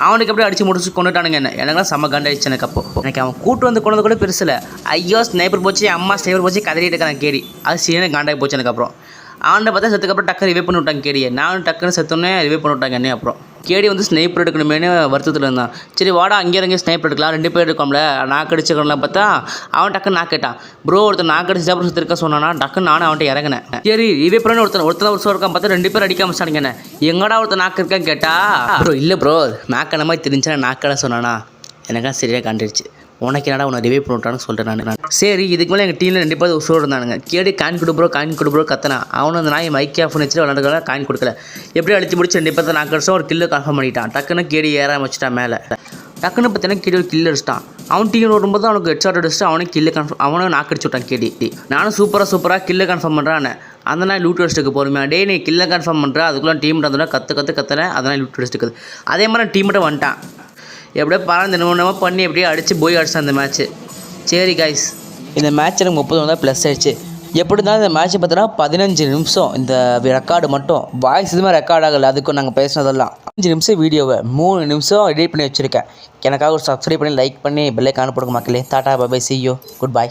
அவனுக்கு அப்படியே அடித்து முடிச்சு கொண்டுட்டானுங்க என்ன. எனக்குலாம் செம்ம கண்டாயிடுச்சு எனக்கு. எனக்கு அவன் கூட்டு வந்து கொண்டது கூட பெருசு இல்லை. ஐயோ ஸ்னைப்பர் போச்சு, அம்மா ஸ்னைப்பர் போச்சு கதறிட்டு இருக்கான் கேடி. அது சீனே காண்டாகி போச்சு எனக்கு. அப்புறம் அவனை பார்த்தா செத்துக்கப்புறம் டக்கு ரிவே பண்ணி விட்டாங்க கேடியை. நானும் டக்குன்னு செத்தோன்னே ரிவே பண்ணி விட்டாங்க என்ன. அப்புறம் கேடி வந்து ஸ்னைப்பர் எடுக்கணுமேனு வருத்தத்தில் இருந்தான். சரி வாடா அங்கேயே ஸ்னைப்பர் எடுக்கலாம், 2 பேர் இருக்கோம்ல, நாக்கு அடிச்சுக்கலாம் பார்த்தா அவன் டக்குன்னு நாக்கு கேட்டான். ப்ரோ ஒருத்தர் நாக்கு அடிச்சு அப்புறம் செத்துருக்க சொன்னானா. டக்குன்னு நானும் அவன்கிட்ட இறங்கினேன். சரி ரிவே பண்ணு ஒருத்தர் ஒரு இருக்கான் பார்த்தா 2 பேர் அடிக்க ஆரம்பிச்சானுங்க என்ன. எங்கடா ஒருத்தர் நாக்கு இருக்கான்னு கேட்டா ப்ரோ இல்லை ப்ரோ நாக்கான மாதிரி தெரிஞ்சா நாக்கடா சொன்னானா. எனக்கா சரியாக கண்டுடுச்சு. உனக்கு என்னடா உன்னை ரிவே பண்ணிவிட்டான்னு சொல்லிட்டேன் நான். சரி இதுக்கு மேலே எங்கள் டீமில் 2 பேர் உசோடு இருந்தானுங்க. கேடி காயின் கொடு ப்ரோ கத்தனா. அவனும் அந்த நாய் மைக் ஆஃப் பண்ணி வச்சுட்டு விளாண்டுக்கல, காயின் கொடுக்கல. எப்படி அடிச்சு முடிச்சு 2 பேர் நாக்கு அடிச்சா ஒரு கில்லு கன்ஃபார்ம் பண்ணிட்டான். டக்குன்னு கேடி ஏற வச்சுட்டான் மேலே. டக்குன்னு பார்த்தீங்கன்னா கேடி ஒரு கில்லு அடிச்சிட்டான். அவன் டீம் வரும்போது அவனுக்கு ஹெட்ஷாட் அடிச்சுட்டு அவனுக்கு கில்லு அவனும் நாக்கு அடிச்சு விட்டான் கேடி. நானும் சூப்பராக கில்லு கன்ஃபார்ம் பண்ணுறான். அந்த நாள் லூட் அடிச்சுட்டு போருமே டே நீ கில்லை கன்ஃபார்ம் பண்ணுறா. அதுக்குள்ளே டீம் இருந்தோன்னா கற்றுனேன். அதனால் லூட் அடிச்சுட்டுக்குது. அதே மாதிரி டீம்கிட்ட வந்துட்டான். எப்படியோ பரவாயில்ல பண்ணி எப்படியோ அடித்து போய் அடிச்சான் அந்த மேட்ச்சு. சரி கைஸ் இந்த மேட்ச் எனக்கு 30 வந்தால் ப்ளஸ் ஆகிடுச்சு. எப்படி இருந்தாலும் இந்த மேட்ச்சை பார்த்தோன்னா 15 நிமிஷம் இந்த ரெக்கார்டு மட்டும். வாய்ஸ் இதுமாதிரி ரெக்கார்ட் ஆகலை. அதுக்கும் நாங்கள் பேசினதெல்லாம் 5 நிமிஷம் வீடியோவை 3 நிமிஷம் எடிட் பண்ணி வச்சுருக்கேன். எனக்காக ஒரு சப்ஸ்கிரைப் பண்ணி லைக் பண்ணி பெல்லைக்கான போடுங்க மக்களே. டாடா bye see you good by.